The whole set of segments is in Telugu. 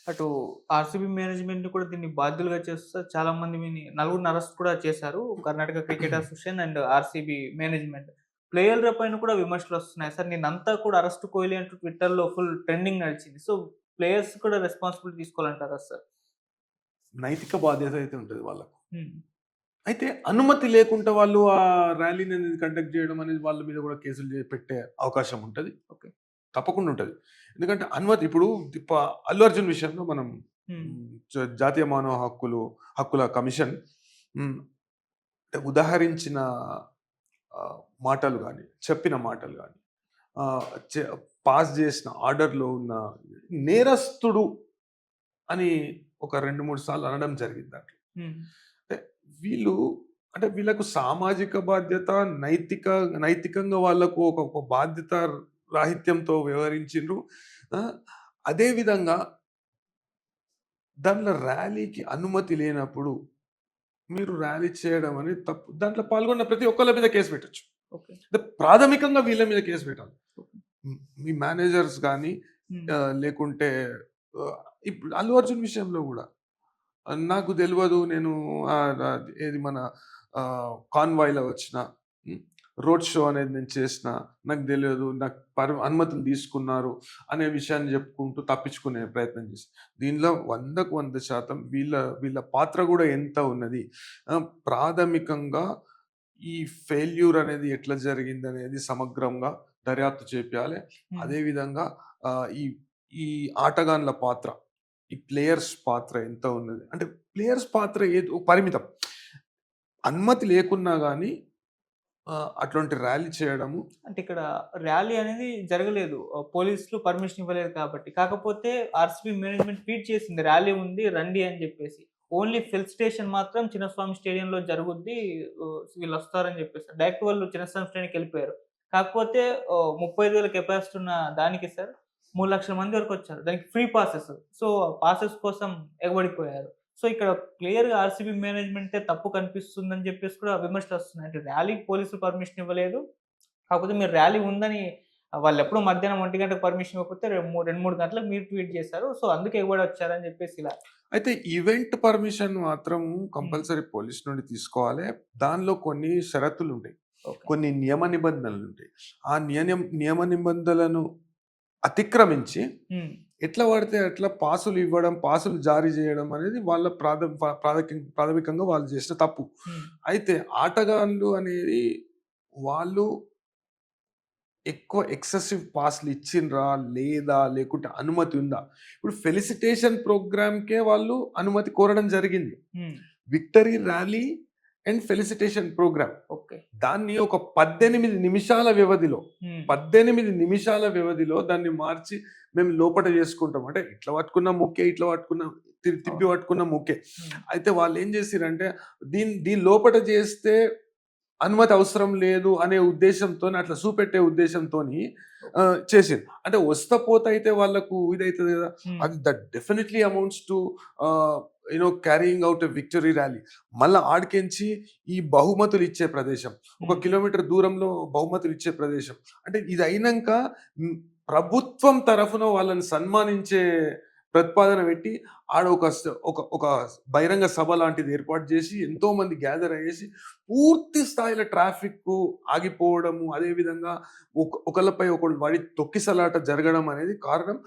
అటు ఆర్‌సీబీ మేనేజ్‌మెంట్‌ని కూడా దీన్ని బాధ్యులుగా చేస్తా చాలా మందిని నలుగురిని అరెస్ట్ కూడా చేశారు. Karnataka cricket association and RCB management. ప్లేయర్‌ల పైన కూడా విమర్శలొస్తున్నాయి. సార్ నిన్నంతా కూడా అరెస్ట్ కోహ్లీ అంటూ ట్విట్టర్‌లో ఫుల్ ట్రెండింగ్ నడిచింది. సో, ప్లేయర్స్ కూడా రెస్పాన్సిబిలిటీ తీసుకోవాలంటారా సార్? నైతిక బాధ్యత అయితే ఉంటది వాళ్ళకు. హ్మ్. అయితే అనుమతి లేకుండా వాళ్ళు ఆ ర్యాలీని అనేది కండక్ట్ చేయడం అనేది వాళ్ళ మీద కూడా కేసులు పెట్టే అవకాశం ఉంటది. ఓకే. తప్పకుండా ఉంటది. ఎందుకంటే అనుమతి ఇప్పుడు అల్లు అర్జున్ విషయంలో మనం హ్మ్. జాతీయ మానవ హక్కుల కమిషన్ హ్మ్, అంటే ఉదాహరించిన మాటలు గాని, చెప్పిన మాటలు గాని, ఆహ్, చె పాస్ చేసిన ఆర్డర్‌లో ఉన్న నేరస్తుడు అని ఒక 2, 3 సార్లు అనడం జరిగింది దాంట్లో. హ్మ్. అంటే వీళ్ళు అంటే వీళ్ళకు సామాజిక బాధ్యత, నైతికంగా వాళ్ళకు ఒక బాధ్యత రాహిత్యంతో వ్యవహరించిండ్రు. ఆ! అదే విధంగా దాంట్లో ర్యాలీకి అనుమతి లేనప్పుడు మీరు ర్యాలీ చేయడం అనేది తప్పు. దాంట్లో పాల్గొన్న ప్రతి ఒక్కళ్ళ మీద కేస్ పెట్టొచ్చు. ఓకే. అంటే ప్రాథమికంగా వీళ్ళ మీద కేస్ పెట్టాలి. ఓకే. మీ మేనేజర్స్ గాని హ్మ్. లేకుంటే ఆహ్, ఇప్పుడు 'అల్లు అర్జున్' విషయంలో గూడా నాకు తెలవదు. నేను ఏది మన కాన్వాయ్‌లో వచ్చిన. హ్మ్. రోడ్ షో అనేది నేను చేసిన. నాకు తెలియదు. నాకు అనుమతులు తీసుకున్నారు అనే విషయాన్ని చెప్పుకుంటూ తప్పించుకునే ప్రయత్నం చేసి. దీనిలో 100కు 100% వీళ్ళ వీళ్ళ పాత్ర కూడా ఎంత ఉన్నది. ప్రాథమికంగా ఈ ఫెయిల్యూర్ అనేది ఎట్లా జరిగిందనేది సమగ్రంగా దర్యాప్తు చేపియాలి. హ్మ్. అదే విధంగా ఈ ఈ ఆటగాన్ల పాత్ర, ఈ ప్లేయర్స్ పాత్ర ఎంత ఉన్నది. అంటే ప్లేయర్స్ పాత్ర ఏదో పరిమితం. అనుమతి లేకున్నా గాని అట్లాంటి ర్యాలీ చేయడము అంటే ఇక్కడ ర్యాలీ అనేది జరగలేదు. పోలీసులు పర్మిషన్ ఇవ్వలేదు కాబట్టి. కాకపోతే ఆర్‌సీబీ మేనేజ్‌మెంట్ ట్వీట్ చేసింది. ర్యాలీ ఉంది రండి అని జెప్పేసి. ఓన్లీ ఫెలిసిటేషన్ మాత్రం చిన్నస్వామి స్టేడియంలో జరుగుద్ది. వీళ్ళొస్తారని జెప్పేసి. డైరెక్ట్ వాళ్ళు చిన్నస్వామి స్టేడియంకెళ్ళిపోయారు. కాకపోతే 35,000 కెపాసిటీ ఉన్న దానికి సార్ 3,00,000 మంది వరకొచ్చారు. దానికి ఫ్రీ పాసెస్. సో, పాసెస్ కోసం ఎగబడిపోయారు. సో, ఇక్కడ క్లియర్‌గా ఆర్‌సీబీ మేనేజ్‌మెంటే తప్పు కనిపిస్తుందని జెప్పేసి కూడా విమర్శలొస్తున్నాయి. అంటే ర్యాలీకి పోలీసులు పర్మిషన్ ఇవ్వలేదు. కాకపోతే మీరు ర్యాలీ ఉందని వాళ్ళెప్పుడో మధ్యాహ్నం 1 గంటకు పర్మిషన్ ఇవ్వకపోతే 2, 3 గంటలకు మీరు ట్వీట్ చేశారు. సో, అందుకే ఎగబడొచ్చారని జెప్పేసి ఇలా. అయితే ఈవెంట్ పర్మిషన్ మాత్రం హ్మ్. కంపల్సరీ పోలీస్ నుండి తీసుకోవాలి. దానిలో కొన్ని షరతులుంటాయి. ఓకే. కొన్ని నియమ నిబంధనలుంటాయి. ఆ నియమ నిబంధనలను అతిక్రమించి హ్మ్. ఎట్లా పడితే అట్లా పాసులు ఇవ్వడం, పాసులు జారీ చేయడం అనేది వాళ్ళ ప్రాథమికంగా వాళ్ళు చేసిన తప్పు. హ్మ్. అయితే ఆటగాళ్ళు అనేది వాళ్ళు ఎక్కువ ఎక్సెసివ్ పాస్‌లు ఇచ్చిండ్రా? లేదా? లేకుంటే అనుమతి ఉందా? ఇప్పుడు ఫెలిసిటేషన్ ప్రోగ్రామ్‌కే వాళ్ళు అనుమతి కోరడం జరిగింది. Hmm. Victory rally and felicitation programme. Okay. దాన్ని ఒక 18 నిమిషాల వ్యవధిలో, హ్మ్. 18 నిమిషాల వ్యవధిలో దాన్ని మార్చి మేము లోపట చేసుకుంటాం. అంటే ఇట్లా పట్టుకున్నాం ఓకే. ఇట్లా పట్టుకున్నాం తిప్పి అవును. పట్టుకున్నాం ఓకే. హ్మ్. అయితే వాళ్ళేం చేసిర్రంటే దీని లోపట చేస్తే అనుమతి అవసరం లేదు అనే ఉద్దేశంతోని అట్లా చూపెట్టే ఉద్దేశంతోని ఓకే. చేసిండ్రు. అంటే వస్తా పోతా అయితే వాళ్ళకు ఇదైతది గదా! హ్మ్. అది that definitely amounts to carrying out a victory rally. మళ్ళా ఆడికెంచి ఈ బహుమతులు ఇచ్చే ప్రదేశం. ఒక హ్మ్. కిలోమీటర్ దూరంలో బహుమతులు ఇచ్చే ప్రదేశం. అంటే ఇది అయినంక హ్మ్, ప్రభుత్వం తరఫున వాళ్ళని సన్మానించే ప్రతిపాదన పెట్టి ఆడ ఒక బహిరంగ సభ లాంటిది ఏర్పాటు చేసి ఎంతోమంది గ్యాదర్ అయ్యేసి పూర్తి స్థాయిలో ట్రాఫిక్కు ఆగిపోవడము, అదే విధంగా ఒకళ్ళపై ఒకళ్ళు పడి తొక్కిసలాట జరగడం అనేది కారణం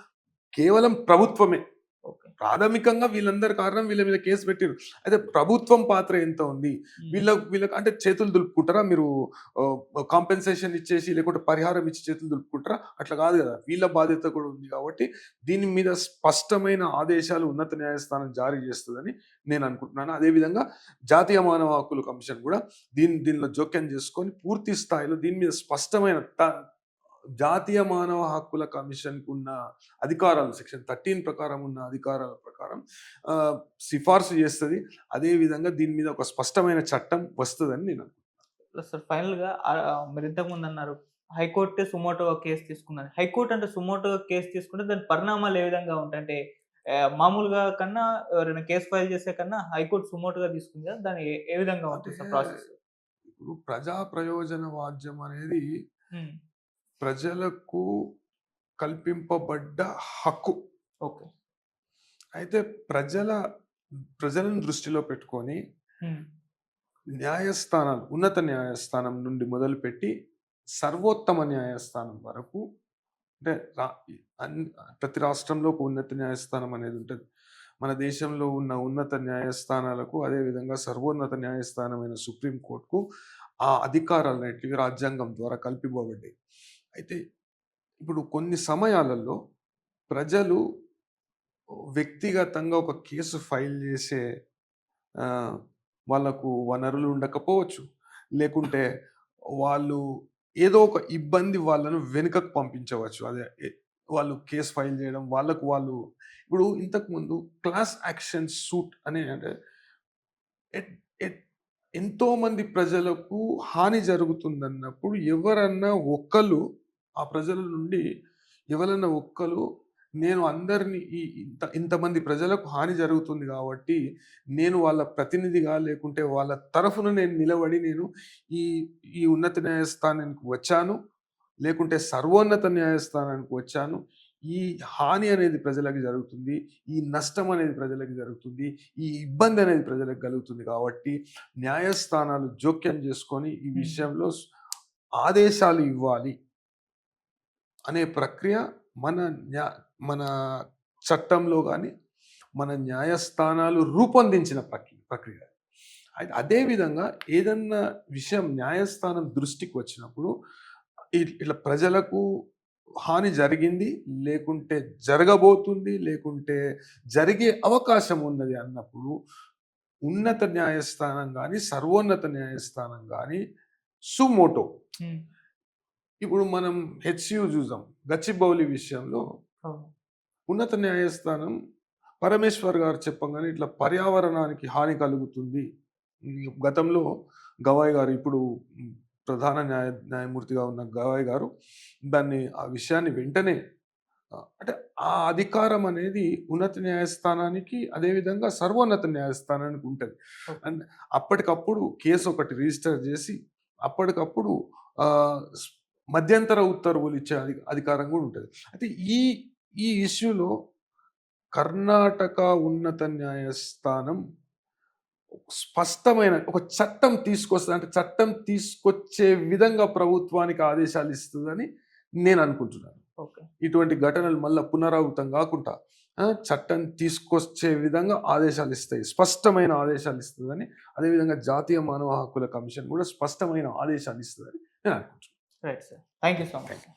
కేవలం ప్రభుత్వమే. ఓకే. ప్రాథమికంగా వీళ్ళందరి కారణం వీళ్ళ మీద కేస్ పెట్టిర్రు. అయితే ప్రభుత్వం పాత్ర ఎంత ఉంది? హ్మ్. వీళ్ళకి అంటే చేతులు దులుపుకుంటారా? మీరు కాంపెన్సేషన్ ఇచ్చేసి లేకుంటే పరిహారం ఇచ్చి చేతులు దులుపుకుంటారా? అట్లా కాదు గదా! వీళ్ళ బాధ్యత కూడా ఉంది కాబట్టి దీని మీద స్పష్టమైన ఆదేశాలు ఉన్నత న్యాయస్థానం జారీ చేస్తదని నేను అనుకుంటున్నాను. అదే విధంగా జాతీయ మానవ హక్కుల కమిషన్ గూడా దీనిలో జోక్యం చేసుకొని పూర్తి స్థాయిలో దీని మీద స్పష్టమైన జాతీయ మానవ హక్కుల కమిషన్‌కున్న అధికారాలు సెక్షన్ 13 ప్రకారం ఉన్న అధికారాల ప్రకారం ఆహ్, సిఫార్సు చేస్తది. అదే విధంగా దీని మీద ఒక స్పష్టమైన చట్టం వస్తదని నేను సార్ ఫైనల్‌గా మీరు ఇంతకుముందన్నారు. హైకోర్టే సుమోటోగా కేస్ తీసుకుందని. హైకోర్ట్ అంటే సుమోటోగా కేస్ తీసుకుంటే దాని పరిణామాలు ఏ విధంగా ఉంటాయి? అంటే మామూలుగా కన్నా ఎవరైనా కేస్ ఫైల్ చేసే కన్నా హైకోర్ట్ సుమోటోగా తీసుకుంది కదా! దాని ఏ ఏ విధంగా అంటే ఉంటుంది సార్ ప్రాసెస్? ఇప్పుడు ప్రజా ప్రయోజన వాజ్యం అనేది హ్మ్. ప్రజలకు కల్పింపబడ్డ హక్కు. ఓకే. అయితే ప్రజలను దృష్టిలో పెట్టుకొని హ్మ్. న్యాయస్థానాలు, ఉన్నత న్యాయస్థానం నుండి మొదలుపెట్టి సర్వోత్తమ న్యాయస్థానం వరకు, అంటే అన్ ప్రతి రాష్ట్రంలో ఒక ఉన్నత న్యాయస్థానం అనేది ఉంటది. మన దేశంలో ఉన్న ఉన్నత న్యాయస్థానాలకు, అదే విధంగా సర్వోన్నత న్యాయస్థానమైన సుప్రీం కోర్ట్‌కు ఆ అధికారాలనేటివి రాజ్యాంగం ద్వారా కల్పివ్వబడ్డాయి. అయితే ఇప్పుడు కొన్ని సమయాలలో ప్రజలు వ్యక్తిగతంగా ఒక కేసు ఫైల్ చేసే ఆహ్, వాళ్ళకు వనరులు ఉండకపోవచ్చు. లేకుంటే వాళ్ళు ఏదో ఒక ఇబ్బంది వాళ్ళను వెనుకకు పంపించవచ్చు. అదే వాళ్ళు కేస్ ఫైల్ చేయడం, వాళ్ళకు వాళ్ళు ఇప్పుడు ఇంతకుముందు క్లాస్ యాక్షన్ సూట్ అని, అంటే ఎట్ ఎట్ ఎంతోమంది ప్రజలకు హాని జరుగుతుందన్నప్పుడు ఎవరన్నా ఒక్కళ్ళు ఆ ప్రజల నుండి ఎవరన్నా ఒక్కళ్ళు నేను అందరిని ఇంతమంది ప్రజలకు హాని జరుగుతుంది కాబట్టి నేను వాళ్ళ ప్రతినిధిగా లేకుంటే వాళ్ళ తరఫున నేను నిలబడి నేను ఈ ఈ ఉన్నత న్యాయస్థానానికి వచ్చాను, లేకుంటే సర్వోన్నత న్యాయస్థానానికి వచ్చాను. ఈ హాని అనేది ప్రజలకు జరుగుతుంది. ఈ నష్టం అనేది ప్రజలకు జరుగుతుంది. ఈ ఇబ్బంది అనేది ప్రజలకు కలుగుతుంది కాబట్టి న్యాయస్థానాలు జోక్యం చేసుకొని ఈ హ్మ్. విషయంలో ఆదేశాలు ఇవ్వాలి అనే ప్రక్రియ మన న్యా మన చట్టంలో గాని, మన న్యాయస్థానాలు రూపొందించిన ప్రక్రియ. అయితే అదే విధంగా ఏదన్నా విషయం న్యాయస్థానం దృష్టికి వచ్చినప్పుడు ఇట్లా ప్రజలకు హాని జరిగింది, లేకుంటే జరగబోతుంది, లేకుంటే జరిగే అవకాశం ఉన్నది అన్నప్పుడు ఉన్నత న్యాయస్థానం గాని, సర్వోన్నత న్యాయస్థానం గాని సుమోటో, హ్మ్. ఇప్పుడు మనం హెచ్‌సియు చూసాం. గచ్చిబౌలి విషయంలో అవును. ఉన్నత న్యాయస్థానం పరమేశ్వర్ గారు చెప్పంగానే ఇట్లా పర్యావరణానికి హాని కలుగుతుంది. గతంలో గవాయ్ గారు, ఇప్పుడు ప్రధాన న్యాయమూర్తిగా ఉన్న గవాయ్ గారు ఆ విషయాన్ని వెంటనే అంటే ఆ అధికారం అనేది ఉన్నత న్యాయస్థానానికి, అదేవిధంగా సర్వోన్నత న్యాయస్థానానికి ఉంటది. ఓకే. అండ్ అప్పటికప్పుడు కేస్ ఒకటి రిజిస్టర్ చేసి అప్పటికప్పుడు ఆహ్, స్ మధ్యంతర ఉత్తర్వులు ఇచ్చే అధికారం కూడా ఉంటది. అయితే ఈ ఈ ఇష్యూలో కర్ణాటక ఉన్నత న్యాయస్థానం స్పష్టమైన ఒక చట్టం తీసుకొస్తది. అంటే చట్టం తీసుకొచ్చే విధంగా ప్రభుత్వానికి ఆదేశాలు ఇస్తదని నేను అనుకుంటున్నాను. ఓకే. ఇటువంటి ఘటనలు మళ్ళా పునరావృతం గాకుండా చట్టం తీసుకొచ్చే విధంగా ఆదేశాలు ఇస్తాయి. స్పష్టమైన ఆదేశాలు ఇస్తదని, అదేవిధంగా జాతీయ మానవ హక్కుల కమిషన్ కూడా స్పష్టమైన ఆదేశాలు ఇస్తదని నేను అనుకుంటున్నాను. Right sir. Thank you so much. Thank you.